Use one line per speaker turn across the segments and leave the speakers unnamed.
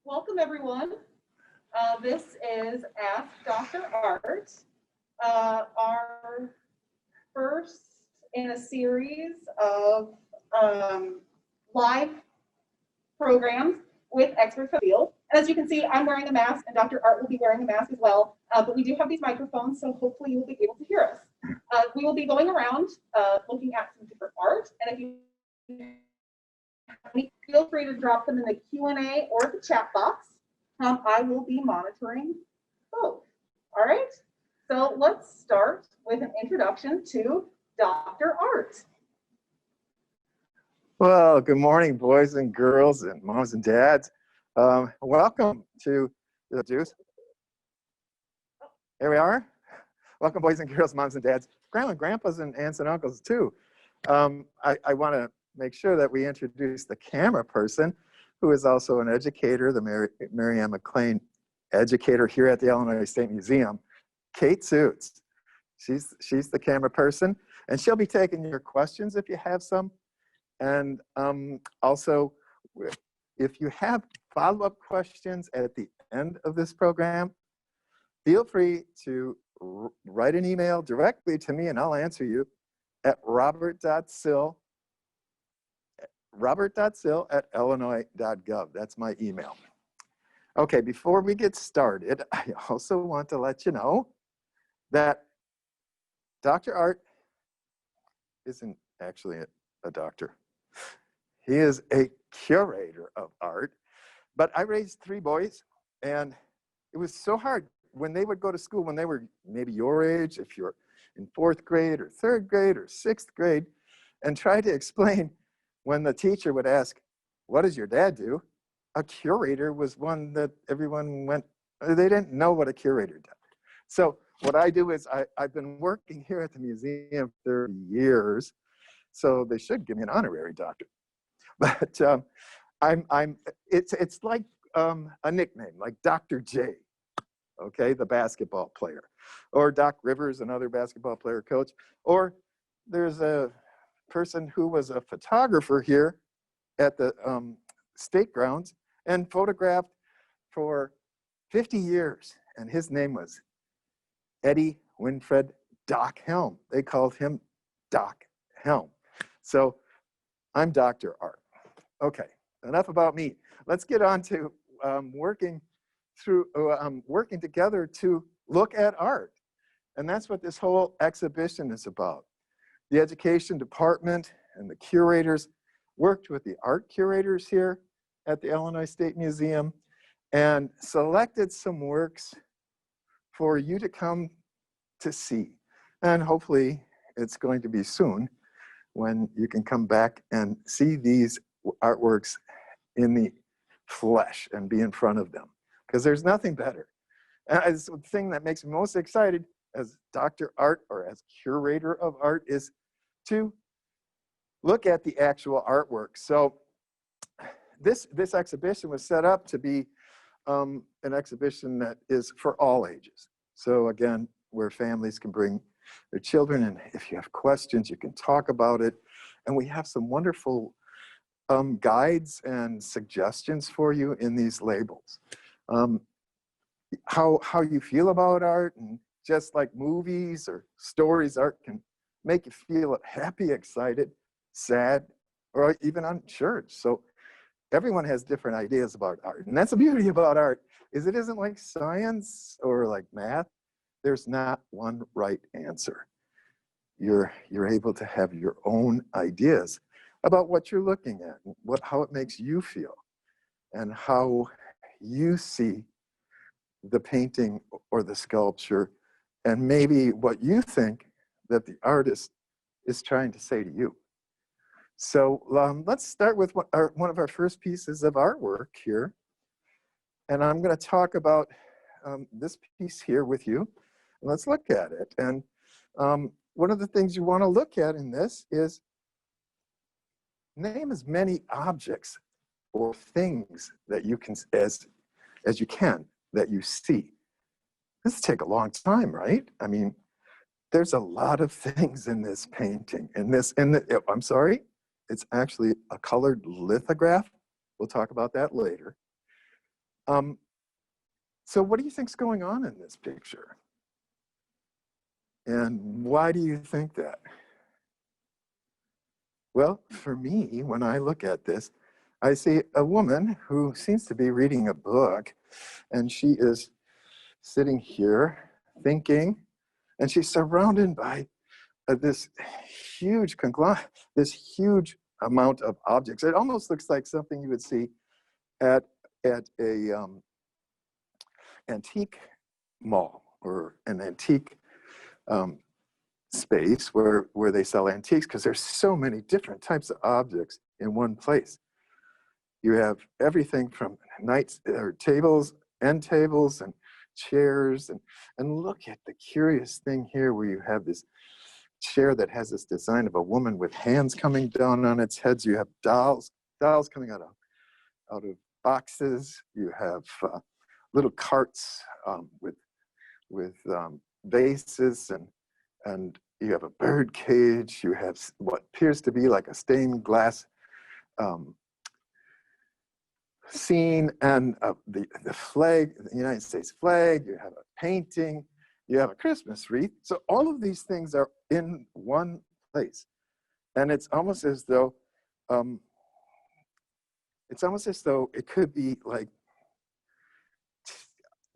Welcome everyone. This is Ask Dr. Art, our first in a series of live programs with experts from the field. And as you can see, I'm wearing a mask and Dr. Art will be wearing a mask as well, but we do have these microphones, so hopefully you'll be able to hear us. We will be going around looking at some different art, and if you feel free to drop them in the Q&A or the chat box. I will be monitoring both. All right, so let's start with an introduction to Dr. Art.
Well, good morning, boys and girls and moms and dads. Welcome to the juice. Here we are. Welcome, boys and girls, moms and dads, grandma and grandpas and aunts and uncles too. I want to make sure that we introduce the camera person, who is also an educator, the Mary Ann McLean educator here at the Illinois State Museum, Kate Suits. She's the camera person, and she'll be taking your questions if you have some. And also, if you have follow-up questions at the end of this program, feel free to write an email directly to me and I'll answer you at robert.sill@illinois.gov. That's my email. Okay, before we get started, I also want to let you know that Dr. Art isn't actually a doctor. He is a curator of art. But I raised 3 boys, and it was so hard when they would go to school, when they were maybe your age, if you're in 4th grade or 3rd grade or 6th grade, and try to explain when the teacher would ask, what does your dad do? A curator was one that everyone went, they didn't know what a curator did. So what I do is I've been working here at the museum 30 years, so they should give me an honorary doctorate. But it's like a nickname, like Dr. J, okay, the basketball player, or Doc Rivers, another basketball player coach, or there's a person who was a photographer here at the state grounds and photographed for 50 years, and his name was Eddie Winfred Doc Helm. They called him Doc Helm. So I'm Dr. Art. Okay, enough about me. Let's get on to working together to look at art. And that's what this whole exhibition is about. The education department and the curators worked with the art curators here at the Illinois State Museum and selected some works for you to come to see. And hopefully it's going to be soon when you can come back and see these artworks in the flesh and be in front of them, because there's nothing better. And the thing that makes me most excited as Dr. Art or as curator of art is to look at the actual artwork. So this exhibition was set up to be an exhibition that is for all ages. So again, where families can bring their children, and if you have questions, you can talk about it. And we have some wonderful guides and suggestions for you in these labels. How you feel about art, and just like movies or stories, art can make you feel happy, excited, sad, or even unsure. So everyone has different ideas about art. And that's the beauty about art, is it isn't like science or like math. There's not one right answer. You're able to have your own ideas about what you're looking at, how it makes you feel, and how you see the painting or the sculpture, and maybe what you think that the artist is trying to say to you. So let's start with one of our first pieces of artwork here. And I'm going to talk about this piece here with you. Let's look at it. And one of the things you want to look at in this is name as many objects or things that you can, as you can, that you see. This take a long time, right? I mean, there's a lot of things in this painting. I'm sorry, it's actually a colored lithograph. We'll talk about that later. So what do you think's going on in this picture? And why do you think that? Well, for me, when I look at this, I see a woman who seems to be reading a book, and she is sitting here thinking, and she's surrounded by this huge conglomerate, this huge amount of objects. It almost looks like something you would see at a antique mall or an antique space where they sell antiques, because there's so many different types of objects in one place. You have everything from tables, end tables, and chairs, and look at the curious thing here where you have this chair that has this design of a woman with hands coming down on its heads. You have dolls coming out of boxes. You have little carts with vases, and you have a bird cage. You have what appears to be like a stained glass scene, and the flag, the United States flag. You have a painting. You have a Christmas wreath. So all of these things are in one place, and it's almost as though it could be like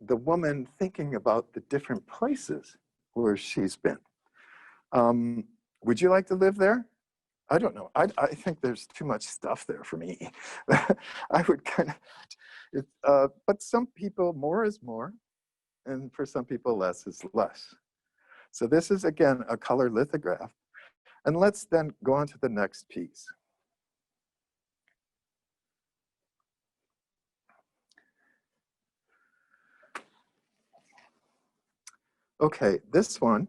the woman thinking about the different places where she's been. Would you like to live there? I don't know. I think there's too much stuff there for me. I would kind of, but some people, more is more, and for some people, less is less. So this is, again, a color lithograph. And let's then go on to the next piece. Okay, this one,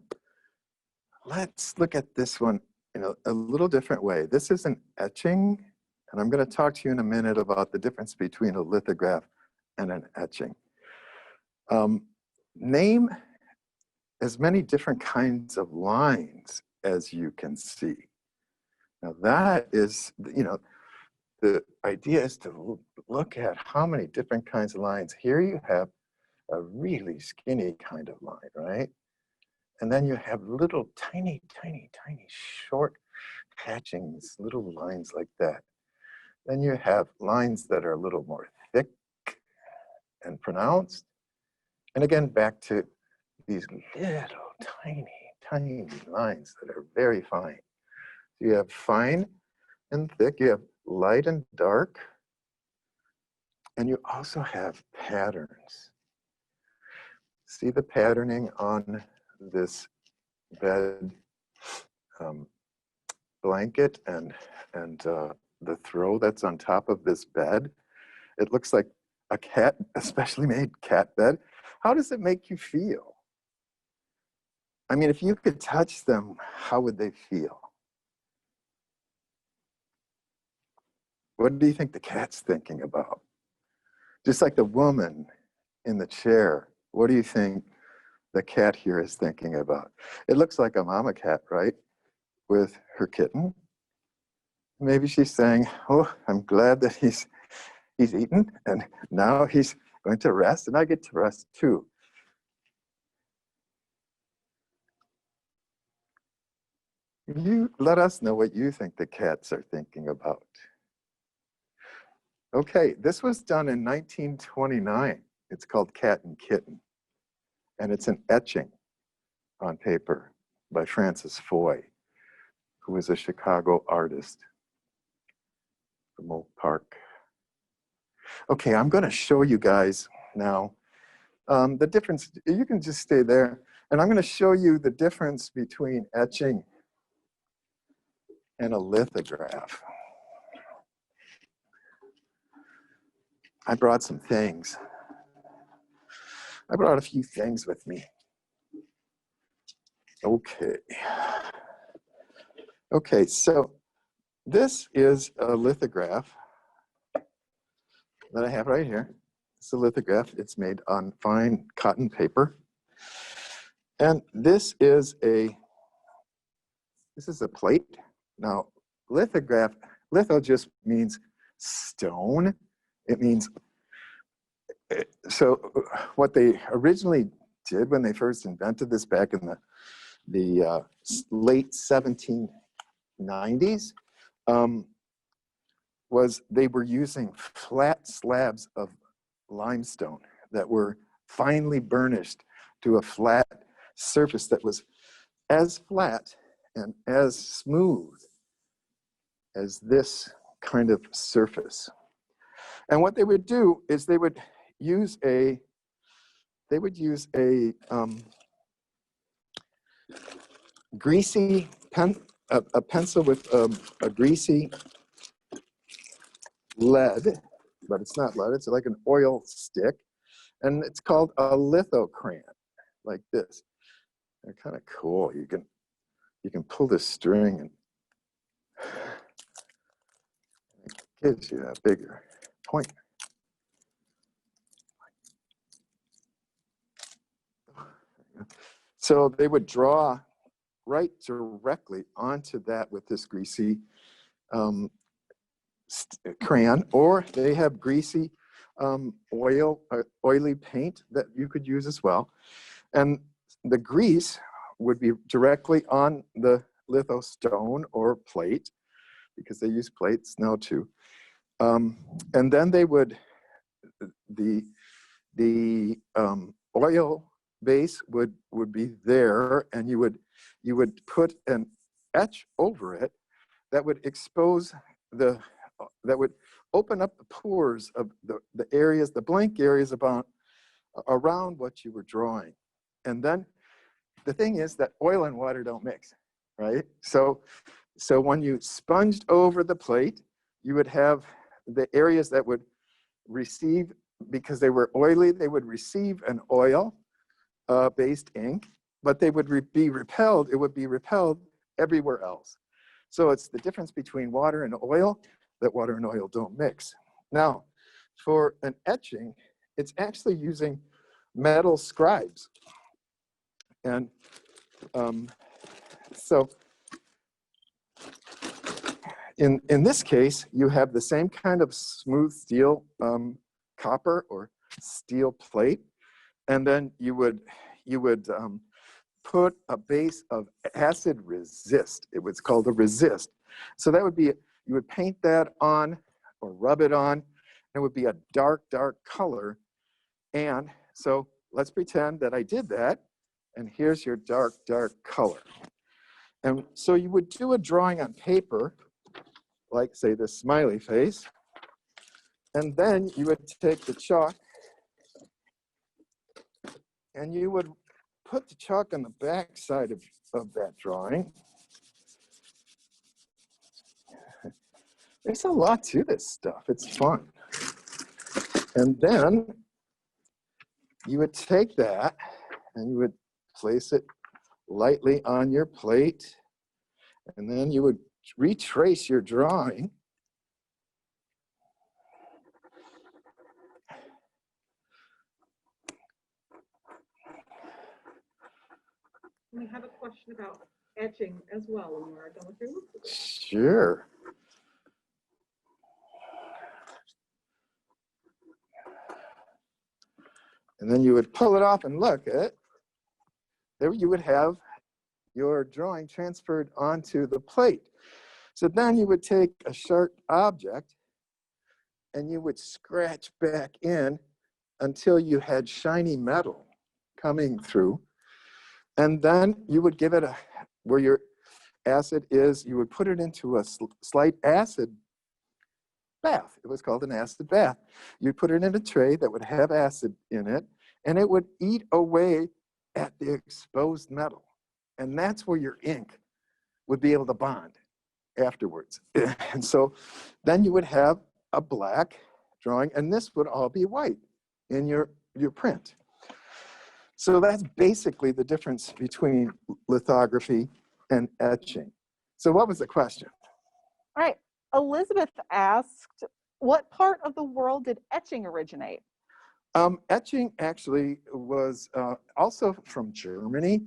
let's look at this one in a little different way. This is an etching, and I'm going to talk to you in a minute about the difference between a lithograph and an etching. Name as many different kinds of lines as you can see. Now that is, the idea is to look at how many different kinds of lines. Here you have a really skinny kind of line, right? And then you have little tiny, tiny, tiny short hatchings, little lines like that. Then you have lines that are a little more thick and pronounced. And again, back to these little tiny, tiny lines that are very fine. So you have fine and thick, you have light and dark, and you also have patterns. See the patterning on this bed blanket and the throw that's on top of this bed? It looks like a cat, a specially made cat bed. How does it make you feel? I mean, if you could touch them, how would they feel? What do you think the cat's thinking about? Just like the woman in the chair, what do you think the cat here is thinking about? It looks like a mama cat, right? With her kitten. Maybe she's saying, oh, I'm glad that he's eaten, and now he's going to rest, and I get to rest too. You let us know what you think the cats are thinking about. Okay, this was done in 1929. It's called Cat and Kitten, and it's an etching on paper by Francis Foy, who was a Chicago artist from Oak Park. Okay, I'm going to show you guys now the difference. You can just stay there, and I'm going to show you the difference between etching and a lithograph. I brought some things. I brought a few things with me. Okay. Okay, so this is a lithograph that I have right here. It's a lithograph. It's made on fine cotton paper. And this is a plate. Now, litho just means stone. It means so what they originally did when they first invented this back in the late 1790s was they were using flat slabs of limestone that were finely burnished to a flat surface that was as flat and as smooth as this kind of surface. And what they would do is they would use a greasy a pencil with a greasy lead, but it's not lead, it's like an oil stick, and it's called a lithocrayon, like this. They're kind of cool. You can pull this string and it gives you a bigger point. So they would draw right directly onto that with this greasy crayon, or they have greasy oily paint that you could use as well. And the grease would be directly on the litho stone or plate, because they use plates now too. And then they would, the oil base would be there, and you would put an etch over it that would expose that would open up the pores of the areas, the blank areas around what you were drawing. And then the thing is that oil and water don't mix, right? So when you sponged over the plate, you would have the areas that would receive, because they were oily, they would receive an oil based ink, but they would be repelled. It would be repelled everywhere else. So it's the difference between water and oil, that water and oil don't mix. Now, for an etching, it's actually using metal scribes. And so in this case, you have the same kind of smooth steel copper or steel plate, and then you would put a base of acid resist. It was called a resist. So that would be, you would paint that on or rub it on, and it would be a dark, dark color. And so let's pretend that I did that, and here's your dark, dark color. And so you would do a drawing on paper, like say this smiley face, and then you would take the chalk and you would put the chalk on the back side of that drawing. There's a lot to this stuff. It's fun. And then you would take that and you would place it lightly on your plate, and then you would retrace your drawing.
We have a question about etching as well when we're done with your lithograph.
Sure. And then you would pull it off and look at it. There you would have your drawing transferred onto the plate. So then you would take a sharp object and you would scratch back in until you had shiny metal coming through. And then you would give it where your acid is, you would put it into a slight acid bath. It was called an acid bath. You'd put it in a tray that would have acid in it, and it would eat away at the exposed metal. And that's where your ink would be able to bond afterwards. And so then you would have a black drawing, and this would all be white in your print. So that's basically the difference between lithography and etching. So what was the question?
All right, Elizabeth asked, what part of the world did etching originate?
Etching actually was also from Germany,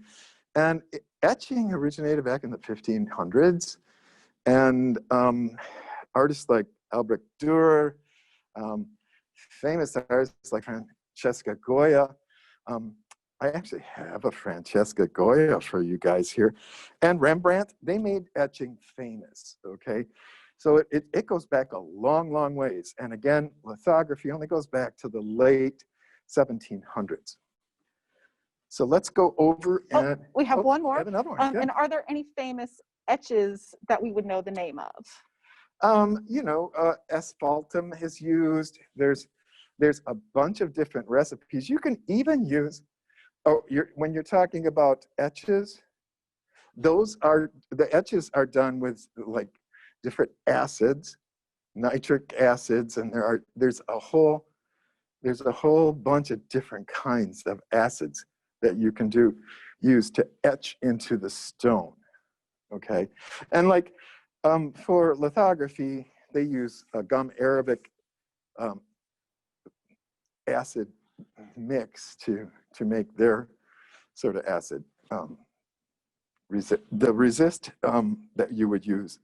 and etching originated back in the 1500s, and artists like Albrecht Dürer, famous artists like Francesca Goya. I actually have a Francesca Goya for you guys here. And Rembrandt, they made etching famous, okay? So it goes back a long, long ways. And again, lithography only goes back to the late 1700s. So let's go over and—
we have one more.
have another one.
And are there any famous etches that we would know the name of?
You know, asphaltum is used. There's a bunch of different recipes. You can even use, when you're talking about etches, the etches are done with like different acids, nitric acids, and there's a whole bunch of different kinds of acids that you can use to etch into the stone. Okay, and like for lithography, they use a gum arabic acid mix to make their sort of acid. The resist that you would use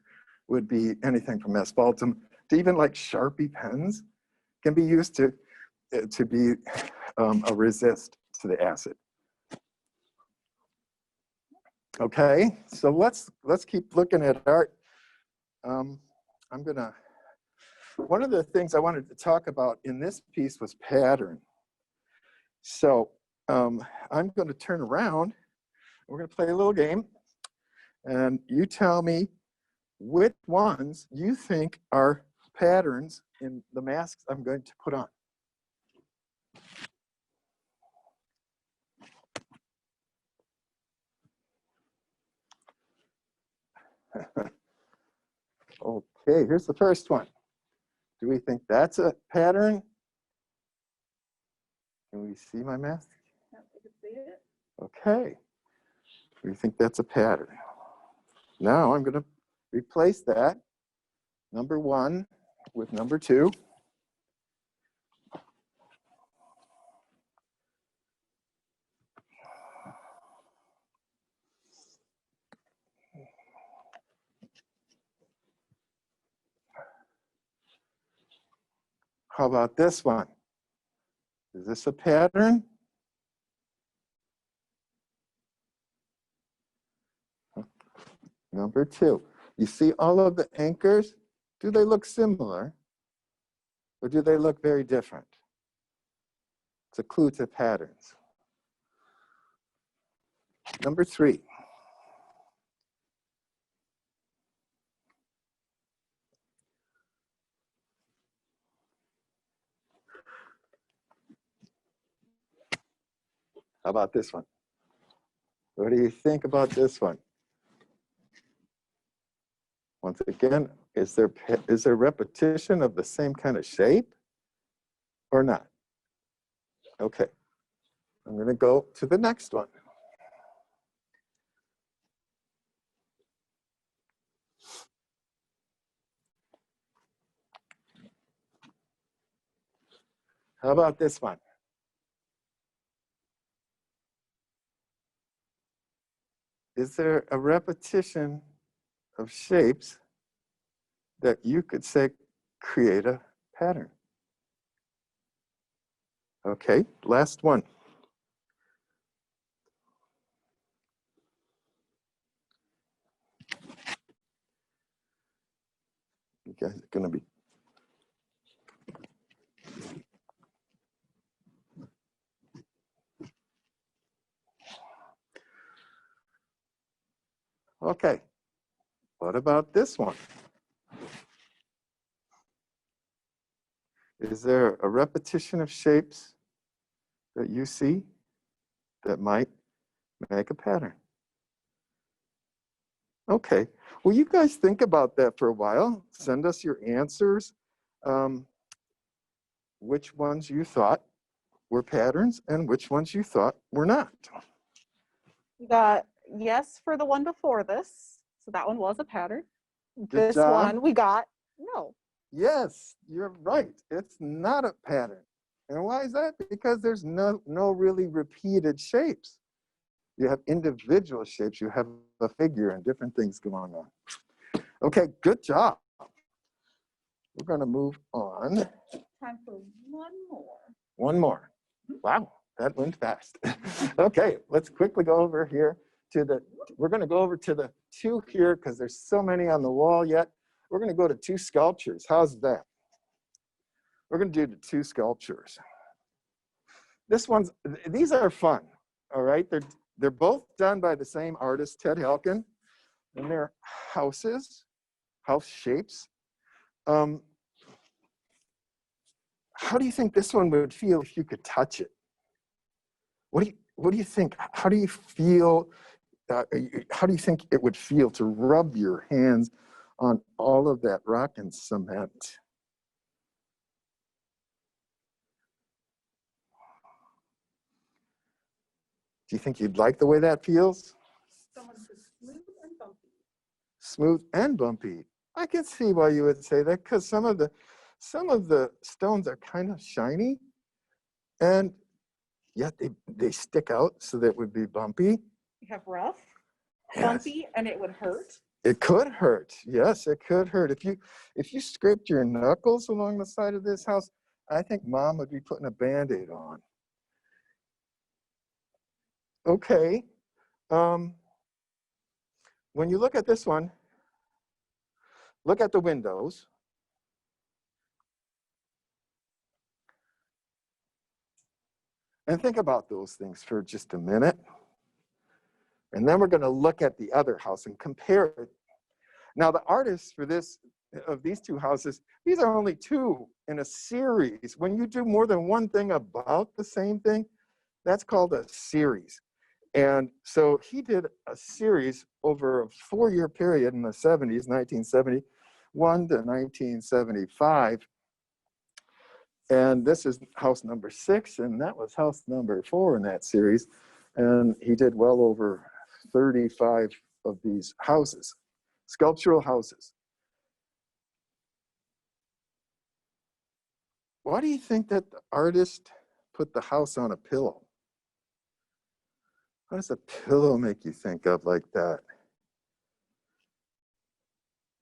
would be anything from asphaltum to even like Sharpie pens can be used to be a resist to the acid. Okay, so let's keep looking at art. One of the things I wanted to talk about in this piece was pattern. So I'm going to turn around. We're going to play a little game. And you tell me which ones you think are patterns in the masks I'm going to put on. Okay, here's the first one. Do we think that's a pattern? Can we see my mask?
Yeah, we can see it.
Okay, we think that's a pattern. Now I'm going to replace that number 1 with number 2. How about this one? Is this a pattern? Number 2. You see all of the anchors? Do they look similar? Or do they look very different? It's a clue to patterns. Number 3. How about this one? What do you think about this one? Once again, is there repetition of the same kind of shape or not? Okay, I'm going to go to the next one. How about this one? Is there a repetition of shapes that you could say create a pattern? Okay, last one. You guys are going to be— okay, what about this one? Is there a repetition of shapes that you see that might make a pattern? Okay, well, you guys think about that for a while. Send us your answers. Which ones you thought were patterns and which ones you thought were not.
We got yes for the one before this. So that one was a pattern.
Good
This
job.
one we got no.
Yes, you're right. It's not a pattern. And why is that? Because there's no really repeated shapes. You have individual shapes. You have a figure and different things going on. Okay, good job. We're going to move on
time for one more.
One more. Wow, that went fast. Okay, let's quickly go over here to the, we're gonna go over to the two here because there's so many on the wall yet. We're gonna go to two sculptures. How's that? We're gonna do the two sculptures. These are fun, all right? They're both done by the same artist, Ted Helkin, and they're houses, house shapes. How do you think this one would feel if you could touch it? What do you think? How do you feel? How do you think it would feel to rub your hands on all of that rock and cement? Do you think you'd like the way that feels?
Someone says smooth and bumpy.
Smooth and bumpy. I can see why you would say that because some of the stones are kind of shiny, and yet they stick out so that it would be bumpy.
You have rough,
Yes.
bumpy, and it would hurt.
It could hurt. Yes, it could hurt. If you scraped your knuckles along the side of this house, I think Mom would be putting a Band-Aid on. Okay. When you look at this one, look at the windows. And think about those things for just a minute. And then we're going to look at the other house and compare it. Now, the artists for these two houses, these are only two in a series. When you do more than one thing about the same thing, that's called a series. And so he did a series over a 4-year period in the 70s, 1971 to 1975. And this is house number 6, and that was house number 4 in that series. And he did well over 35 of these houses, sculptural houses. Why do you think that the artist put the house on a pillow? What does a pillow make you think of like that?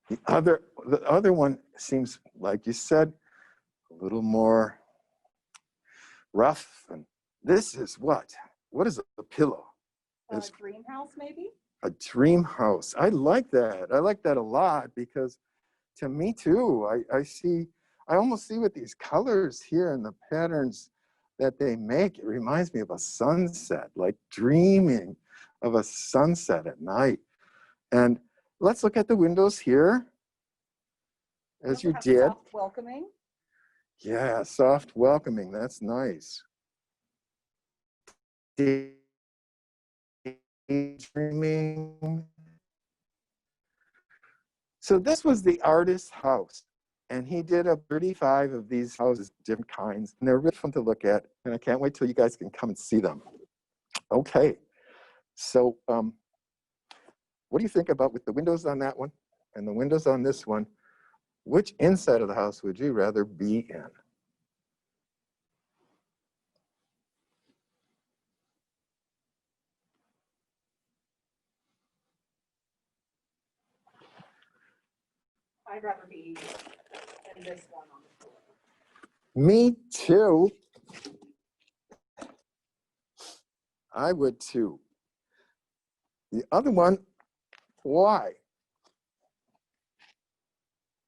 The other one seems, like you said, a little more rough. And this is what? What is a pillow?
A dream house, maybe?
A dream house. I like that. I like that a lot because to me too, I almost see with these colors here and the patterns that they make, it reminds me of a sunset, like dreaming of a sunset at night. And let's look at the windows here, as you did.
Soft welcoming.
Yeah, soft welcoming, that's nice. Daydreaming. So this was the artist's house. And he did 35 of these houses, different kinds. And they're really fun to look at. And I can't wait till you guys can come and see them. Okay. So what do you think about with the windows on that one and the windows on this one? Which inside of the house would you rather be in?
I'd rather be in this one on the floor.
Me too. I would too. The other one, why?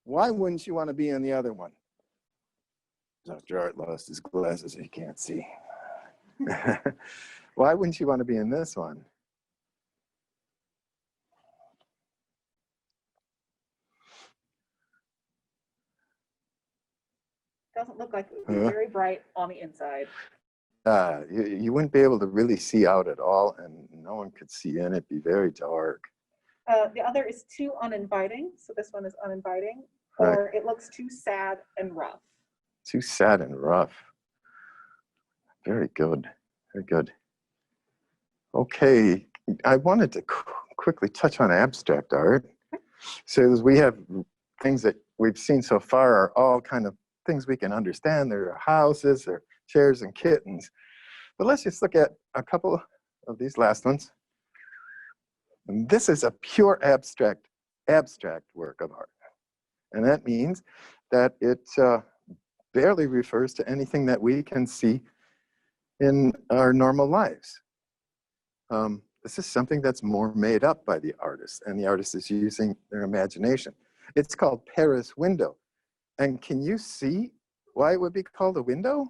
Why wouldn't you want to be in the other one? Dr. Art lost his glasses, he can't see. Why wouldn't you want to be in this one?
Doesn't look like it would be very bright on the inside.
You wouldn't be able to really see out at all, and no one could see in. It'd be very dark.
The other is too uninviting, so this one is uninviting, or it looks too sad and rough.
Too sad and rough. Very good, very good. Okay, I wanted to quickly touch on abstract art. So we have things that we've seen so far are all kind of things we can understand. There are houses, there are chairs and kittens. But let's just look at a couple of these last ones. And this is a pure abstract work of art. And that means that it barely refers to anything that we can see in our normal lives. This is something that's more made up by the artist, and the artist is using their imagination. It's called Paris window. And can you see why it would be called a window?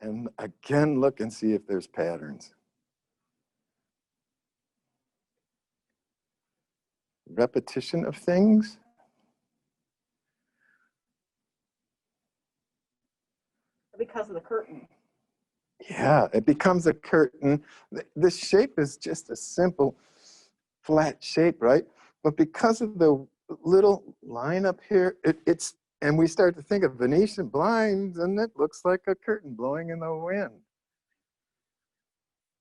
And again, look and see if there's patterns. Repetition of things.
Because of the curtain.
Yeah, it becomes a curtain. This shape is just a simple flat shape, right? But because of the little line up here, and we start to think of Venetian blinds, and it looks like a curtain blowing in the wind.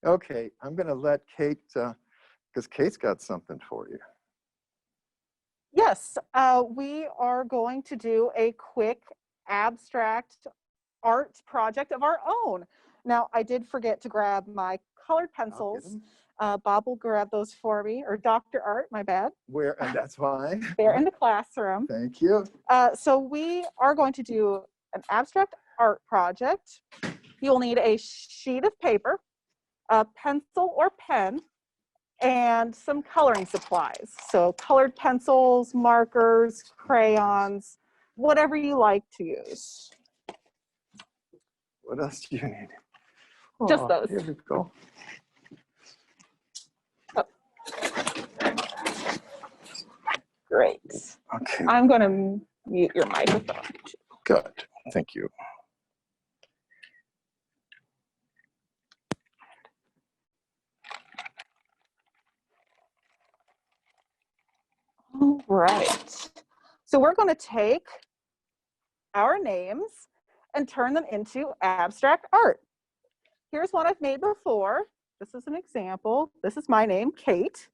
Okay, I'm gonna let Kate, because Kate's got something for you.
Yes, we are going to do a quick abstract art project of our own. Now, I did forget to grab my colored pencils. Bob will grab those for me, or Dr. Art, my bad.
Where, and that's fine.
They're in the classroom.
Thank you.
So we are going to do an abstract art project. You'll need a sheet of paper, a pencil or pen, and some coloring supplies. So colored pencils, markers, crayons, whatever you like to use.
What else do you need?
Just those.
Here we go.
Oh. Great.
Okay.
I'm going to mute your microphone.
Good. Thank you.
All right. So we're going to take our names and turn them into abstract art. Here's one I've made before. This is an example. This is my name, Kate.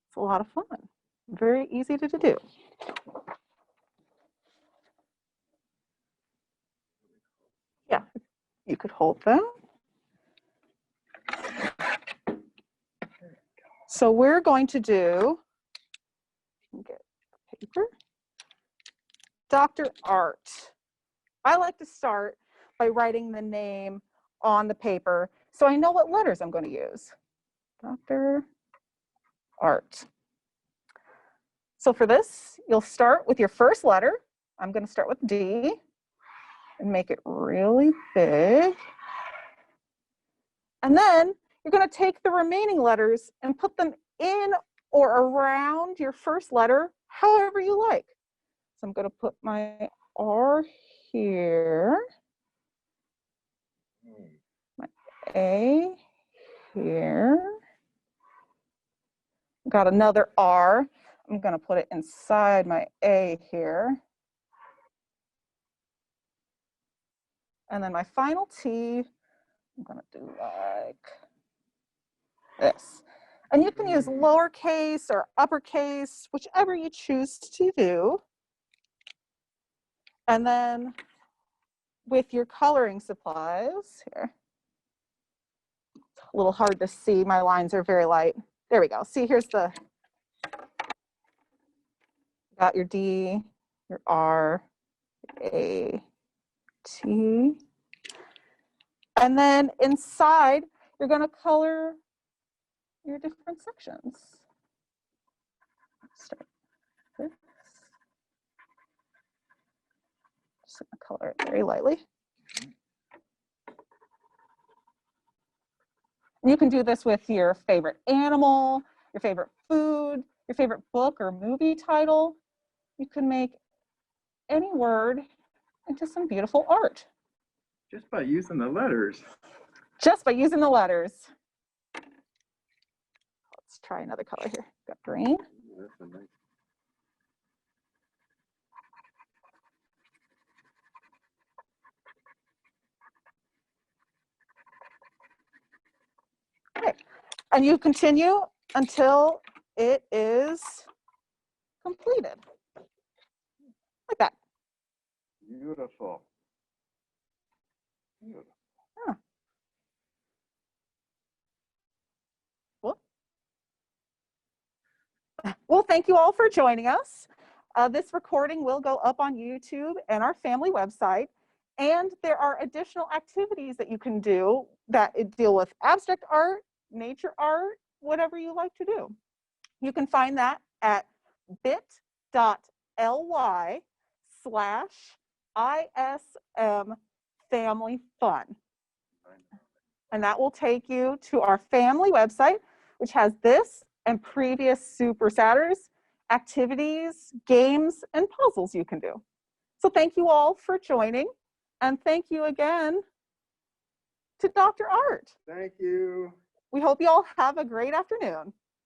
It's a lot of fun. Very easy to do. Yeah, you could hold them. So we're going to do, get paper, Dr. Art. I like to start by writing the name on the paper so I know what letters I'm going to use. Dr. Art. So for this, you'll start with your first letter. I'm going to start with D and make it really big. And then you're going to take the remaining letters and put them in or around your first letter, however you like. So I'm going to put my R here, my A here. Got another R. I'm going to put it inside my A here. And then my final T, I'm going to do like this. And you can use lowercase or uppercase, whichever you choose to do. And then with your coloring supplies, here, it's a little hard to see, my lines are very light. There we go. See, here's the, got your D, your R, A, T. And then inside, you're going to color your different sections. Start this. Just going to color it very lightly. And you can do this with your favorite animal, your favorite food, your favorite book or movie title. You can make any word into some beautiful art.
Just by using the letters.
Just by using the letters. Let's try another color here. Got green.
That's a nice.
Okay. And you continue until it is completed. Like that.
Beautiful. Beautiful.
Huh. Well, thank you all for joining us. This recording will go up on YouTube and our family website. And there are additional activities that you can do that deal with abstract art, nature art, whatever you like to do. You can find that at bit.ly/ISM Family Fun. And that will take you to our family website, which has this and previous Super Saturdays, activities, games, and puzzles you can do. So thank you all for joining. And thank you again to Dr. Art.
Thank you.
We hope you all have a great afternoon.